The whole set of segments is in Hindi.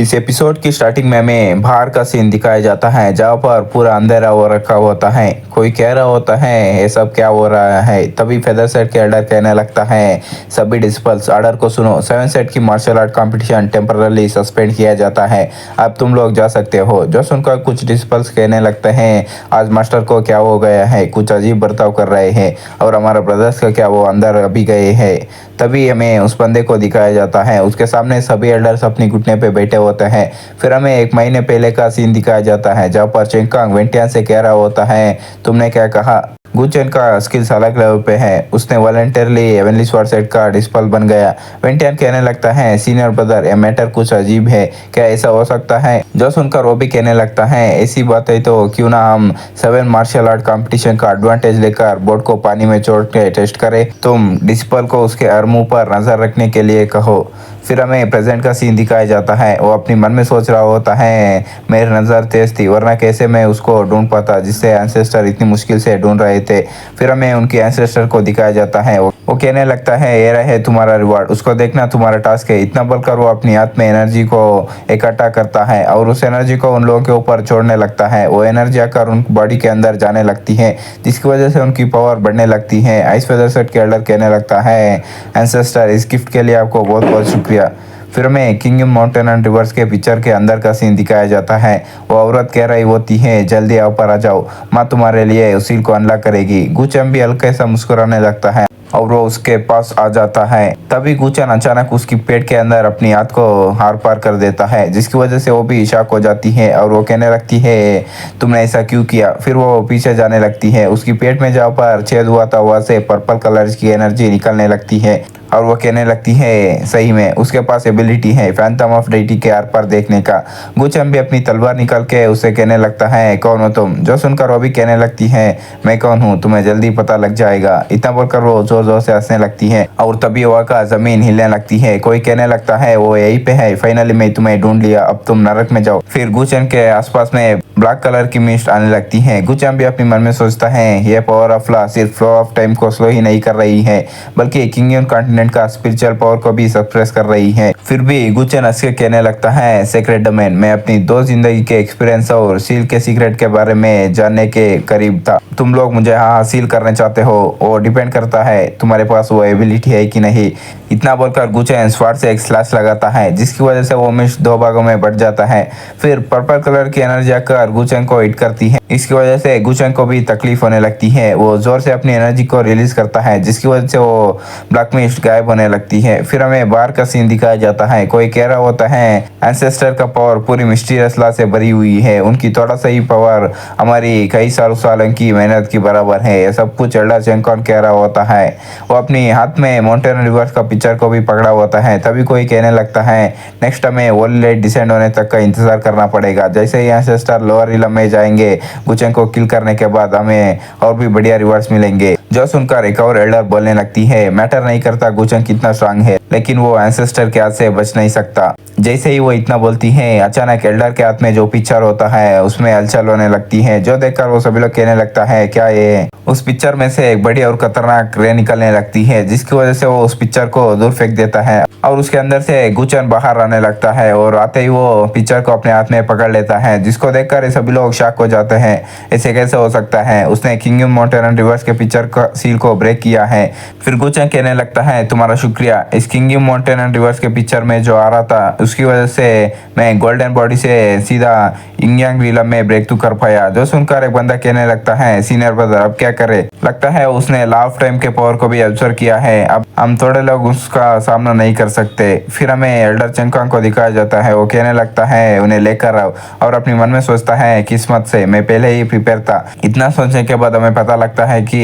इस एपिसोड की स्टार्टिंग में हमें बाहर का सीन दिखाया जाता है जहाँ पर पूरा अंधेरा हो रखा होता है। कोई कह रहा होता है ये सब क्या हो रहा है। तभी फेदर सेट के एडर कहने लगता है सभी डिस्पल्स आर्डर को सुनो, 7 सेट की martial art competition temporary suspend किया जाता है, अब तुम लोग जा सकते हो। जो सुनकर कुछ डिस्पल्स कहने लगते हैं आज मास्टर को क्या हो गया है, कुछ अजीब बर्ताव कर रहे हैं और हमारा ब्रदर्स का क्या, वो अंदर अभी गए हैं। तभी हमें उस बंदे को दिखाया जाता है, उसके सामने सभी एल्डर्स अपनी घुटने पे बैठे होते हैं। फिर हमें 1 महीने पहले का सीन दिखाया जाता है जहाँ पर चेंगकांग वेंटियान से कह रहा होता है तुमने क्या कहा। गुचेन का स्किल्स अलग लेवल पे है, उसने वॉलंटियरली हेवनली स्वॉर्ड सेट का डिस्पल बन गया। वेंटियान कहने लगता है सीनियर ब्रदर ये मैटर कुछ अजीब है, क्या ऐसा हो सकता है। जो सुनकर वो भी कहने लगता है ऐसी बात है तो क्यों ना हम 7 मार्शल आर्ट कंपटीशन का एडवांटेज लेकर बोर्ड को पानी में छोड़ के टेस्ट करें, तुम डिस्पल को उसके हर मुंह पर नजर रखने के लिए कहो। फिर हमें प्रेजेंट का सीन दिखाया जाता है, वो अपनी मन में सोच रहा होता है मेरी नज़र तेज थी वरना कैसे मैं उसको ढूंढ पाता जिससे एंसेस्टर इतनी मुश्किल से ढूंढ रहे थे। फिर हमें उनके एंसेस्टर को दिखाया जाता है, वो कहने लगता है ये रहे तुम्हारा रिवार्ड, उसको देखना तुम्हारा टास्क है। इतना बोलकर वो अपनी हाथ में एनर्जी को इकट्ठा करता है और उस एनर्जी को उन लोगों के ऊपर छोड़ने लगता है। वो एनर्जी आकर उन बॉडी के अंदर जाने लगती है जिसकी वजह से उनकी पावर बढ़ने लगती है। आइस फेदर सेट के एल्डर कहने लगता है एंसेस्टर इस गिफ्ट के लिए आपको बहुत बहुत शुक्रिया। फिर हमें किंगडम माउंटेन एंड रिवर्स के पिक्चर के अंदर का सीन दिखाया जाता है, वो औरत कह रही होती है जल्दी आओ पर आ जाओ, माँ तुम्हारे लिए उसील को अनलॉक करेगी। गुचन भी हल्के सा मुस्कुराने लगता है और वो उसके पास आ जाता है। तभी गुचन अचानक उसकी पेट के अंदर अपनी हाथ को हार पार कर देता है जिसकी वजह से वो भी शॉक हो जाती है और वो कहने लगती है तुमने ऐसा क्यों किया। फिर वो पीछे जाने लगती है, उसकी पेट में जहाँ पर छेद हुआ था वहाँ से पर्पल कलर की एनर्जी निकलने लगती है और वो कहने लगती है सही में उसके पास एबिलिटी है फैंटम ऑफ डेटी के आर पार देखने का। गुचन भी अपनी तलवार निकल के उसे कहने लगता है कौन हो तुम। जो सुनकर वो भी कहने लगती है मैं कौन हूँ तुम्हें जल्दी पता लग जाएगा। इतना बोलकर वो जोर जोर से हंसने लगती है और तभी वहाँ का जमीन हिलने लगती है। कोई कहने लगता है वो यहीं पे है, फाइनली मैं तुम्हें ढूंढ लिया, अब तुम नरक में जाओ। फिर गुचन के आसपास में ब्लैक कलर की मिस्ट आने लगती है। गुचन भी अपने मन में सोचता है ये पावर ऑफ लॉ सिर्फ फ्लो ऑफ टाइम को स्लो ही नहीं कर रही है बल्कि किंगडम कॉन्टिनेंट का स्पिरिचुअल पावर को भी सप्रेस कर रही है। फिर भी गुचन हंस के कहने लगता है सीक्रेट डोमेन, मैं अपनी 2 जिंदगी के एक्सपीरियंस और सील के सीक्रेट के बारे में जानने के करीब था। तुम लोग मुझे हाँ सील करने चाहते हो, वो डिपेंड करता है तुम्हारे पास वो एबिलिटी है कि नहीं। इतना बोलकर गुचन स्वॉर्ड से एक स्लैश लगाता है जिसकी वजह से वो मिस्ट 2 भागों में बढ़ जाता है। फिर पर्पल कलर की एनर्जी आकर गुचन को हिट करती है, इसकी वजह से गुचन को भी तकलीफ होने लगती है। वो जोर से अपनी एनर्जी को रिलीज करता है जिसकी वजह से वो ब्लैक मिस्ट गायब होने लगती है। फिर हमें बाहर का सीन दिखाया जाता है, कोई कह रहा होता है एंसेस्टर का पावर पूरी मिस्टीरियस लॉ से भरी हुई है, उनकी थोड़ा सा ही पावर हमारी कई सालों की मेहनत की बराबर है। ये सब कुछ एल्डर चेंगकांग कह रहा होता है, वो अपनी हाथ में माउंटेन रिवर्स का पिक्चर को भी पकड़ा होता है। तभी कोई कहने लगता है नेक्स्ट हमें वॉल लाइट डिसेंड होने तक का इंतजार करना पड़ेगा। जैसे ही एंसेस्टर लोअर रिलम में जाएंगे गुचन को किल करने के बाद हमें और भी बढ़िया रिवर्स मिलेंगे। जो सुनकर एक और एल्डर बोलने लगती है मैटर नहीं करता गुचन कितना स्ट्रांग है लेकिन वो एंसेस्टर के हाथ से बच नहीं सकता। जैसे ही वो इतना बोलती है अचानक एल्डर के हाथ में जो पिक्चर होता है उसमें हलचल होने लगती है, जो देखकर वो सभी लोग कहने लगता है क्या ये। उस पिक्चर में से एक बड़ी और खतरनाक रे निकलने लगती है जिसकी वजह से वो उस पिक्चर को दूर फेंक देता है और उसके अंदर से गुचन बाहर आने लगता है और आते ही वो पिक्चर को अपने हाथ में पकड़ लेता है जिसको देखकर सभी लोग शॉक हो जाते हैं, ऐसे कैसे हो सकता है, उसने किंगडम माउंटेन एंड रिवर्स के पिक्चर का सील को ब्रेक किया है। फिर गुचन कहने लगता है तुम्हारा शुक्रिया, इस किंगडम माउंटेन एंड रिवर्स के पिक्चर में जो आ रहा था उसकी वजह से मैं गोल्डन बॉडी से सीधा इंग्यांग रिलम में ब्रेक थ्रू कर पाया। जो सुनकर एक बंदा कहने लगता है सीनियर ब्रदर अब क्या करे, लगता है उसने लॉ ऑफ टाइम के पावर को भी ऑब्जर्व किया है, अब हम थोड़े लोग उसका सामना नहीं कर सकते। फिर हमें एल्डर चेंगकांग को दिखाया जाता है, वो कहने लगता है उन्हें लेकर आओ और अपने मन में सोचता है किस्मत से मैं पहले ही प्रिपेयर था। इतना सोचने के बाद हमें पता लगता है कि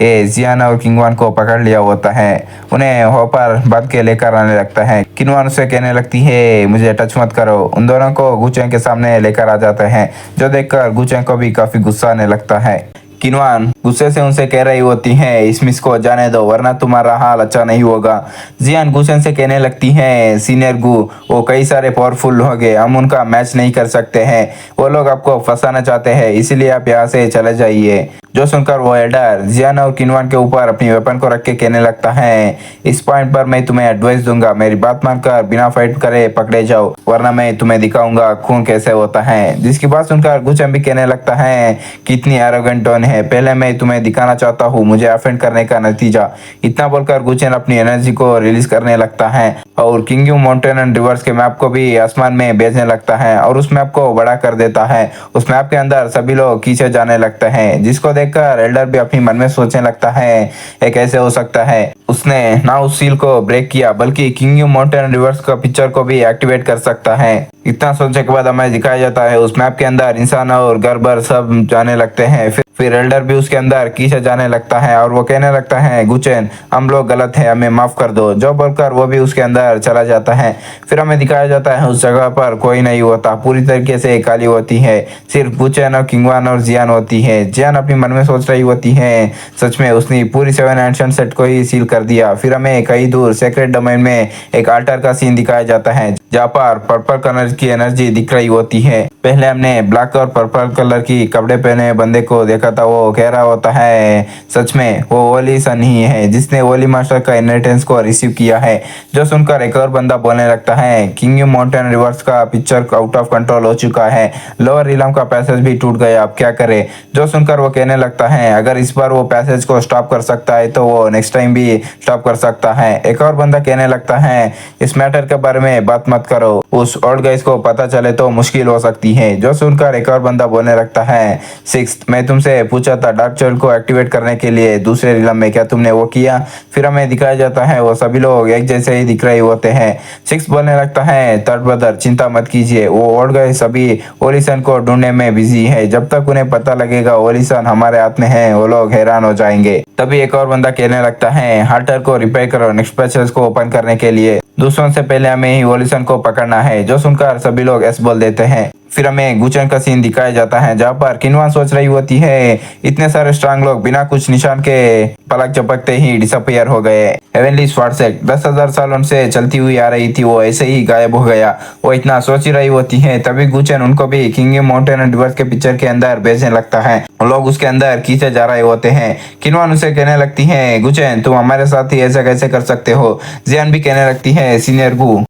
ये जियान और किंगवान को पकड़ लिया होता है, उन्हें होपर बांध के लेकर आने लगता है। किंगवान उसे कहने लगती है मुझे टच मत करो, उन दोनों को गुचेंग के सामने लेकर आ जाते हैं, जो देखकर गुचेंग को भी काफी गुस्सा आने लगता है। किनवान गुस्से से उनसे कह रही होती है इस मिस को जाने दो वरना तुम्हारा हाल अच्छा नहीं होगा। जियान गुस्से से कहने लगती है सीनियर गु वो कई सारे पावरफुल हो गए, हम उनका मैच नहीं कर सकते हैं, वो लोग आपको फंसाना चाहते हैं इसलिए आप यहाँ से चले जाइए। जो सुनकर वो एल्डर जियान और किनवान के ऊपर अपनी वेपन को रख के कहने लगता है, इस पॉइंट पर मैं तुम्हें एडवाइस दूंगा, मेरी बात मानकर बिना फाइट करे पकड़े जाओ, वरना मैं तुम्हें दिखाऊंगा खून कैसे होता है। जिसकी बात सुनकर गुचेन भी कहने लगता है, कितनी एरोगेंट टोन है, पहले मैं तुम्हें दिखाना चाहता हूँ मुझे अफेंड करने का नतीजा। इतना बोलकर गुचेन अपनी एनर्जी को रिलीज करने लगता है और किंगयू माउंटेन एंड रिवर्स के मैप को भी आसमान में भेजने लगता है और उस मैप को बड़ा कर देता है। उस मैप के अंदर सभी लोग खींचे जाने लगते हैं, जिसको देखकर एल्डर भी अपनी मन में सोचने लगता है, ये कैसे हो सकता है। उसने ना उस सील को ब्रेक किया बल्कि किंगयू माउंटेन एंड रिवर्स का पिक्चर को भी एक्टिवेट कर सकता है। इतना सोचने के बाद हमें दिखाया जाता है उस मैप के अंदर इंसान और घर बर सब जाने लगते हैं। फिर एल्डर भी उसके अंदर खींचा जाने लगता है और वो कहने लगता है, गुचेन हम लोग गलत है, हमें माफ कर दो। जो बोलकर वो भी उसके अंदर चला जाता है। फिर हमें दिखाया जाता है उस जगह पर कोई नहीं होता, पूरी तरीके से खाली होती है, सिर्फ गुचेन और किंगवान और जियान होती है। जियान अपनी मन में सोच रही होती है, सच में उसने पूरी 7 एंशिएंट सेट को ही सील कर दिया। फिर हमें कहीं दूर सेक्रेट डोमेन में एक आल्टर का सीन दिखाया जाता है, जहाँ पर पर्पल कलर की एनर्जी दिख रही होती है। पहले हमने ब्लैक और पर्पल कलर की कपड़े पहने बंदे को देखा था, वो कह रहा होता है सच में वो वोली सन ही है जिसने वोली मास्टर का इनहेरिटेंस को रिसीव किया है। जो सुनकर एक और बंदा बोलने लगता है, किंगयू माउंटेन रिवर्स का पिक्चर आउट ऑफ कंट्रोल हो चुका है, लोअर रिलम का पैसेज भी टूट गया, अब क्या करे। जो सुनकर वो कहने लगता है, अगर इस बार वो पैसेज को स्टॉप कर सकता है तो वो नेक्स्ट टाइम भी स्टॉप कर सकता है। एक और बंदा कहने लगता है, इस मैटर के बारे में बात मत करो, उस ओल्ड गाइस को पता चले तो मुश्किल हो सकती है। जो सुनकर एक और बंदा बोलने लगता है, सिक्स्थ मैं तुमसे पूछा था डार्क चाइल्ड को एक्टिवेट करने के लिए दूसरे रिलम में, क्या तुमने वो किया। फिर हमें दिखाया जाता है वो सभी लोग एक जैसे ही दिख रहे होते हैं। सिक्स बोलने लगता है, थर्ड ब्रदर चिंता मत कीजिए, वो ओल्ड गाइस सभी ओलिसन को ढूंढने में बिजी है, जब तक उन्हें पता लगेगा ओलिसन हमारे हाथ में है वो लोग हैरान हो जाएंगे। तभी एक और बंदा कहने लगता है, हार्टर को रिपेयर करो नेक्स्ट पैसेज को ओपन करने के लिए, दूसरों से पहले हमें ही ओलिसन को पकड़ना है। जो सुनकर सभी लोग एस बोल देते हैं। फिर हमें गुचेन का सीन दिखाया जाता है, जहाँ पर किनवान सोच रही होती है, इतने सारे स्ट्रांग लोग बिना कुछ निशान के पलक झपकते ही डिसअपियर हो गए। हेवनली स्वार्डसेट 10,000 सालों से चलती हुई आ रही थी, वो ऐसे ही गायब हो गया। वो इतना सोच ही रही होती है, तभी गुचेन उनको भी किंगयू माउंटेन एंड रिवर्स के पिक्चर के अंदर भेजने लगता है। लोग उसके अंदर खींचे जा रहे होते हैं। किनवान उसे कहने लगती है, गुचेन तुम हमारे साथ ही ऐसा कैसे कर सकते हो। जियान भी कहने लगती है, सीनियर गु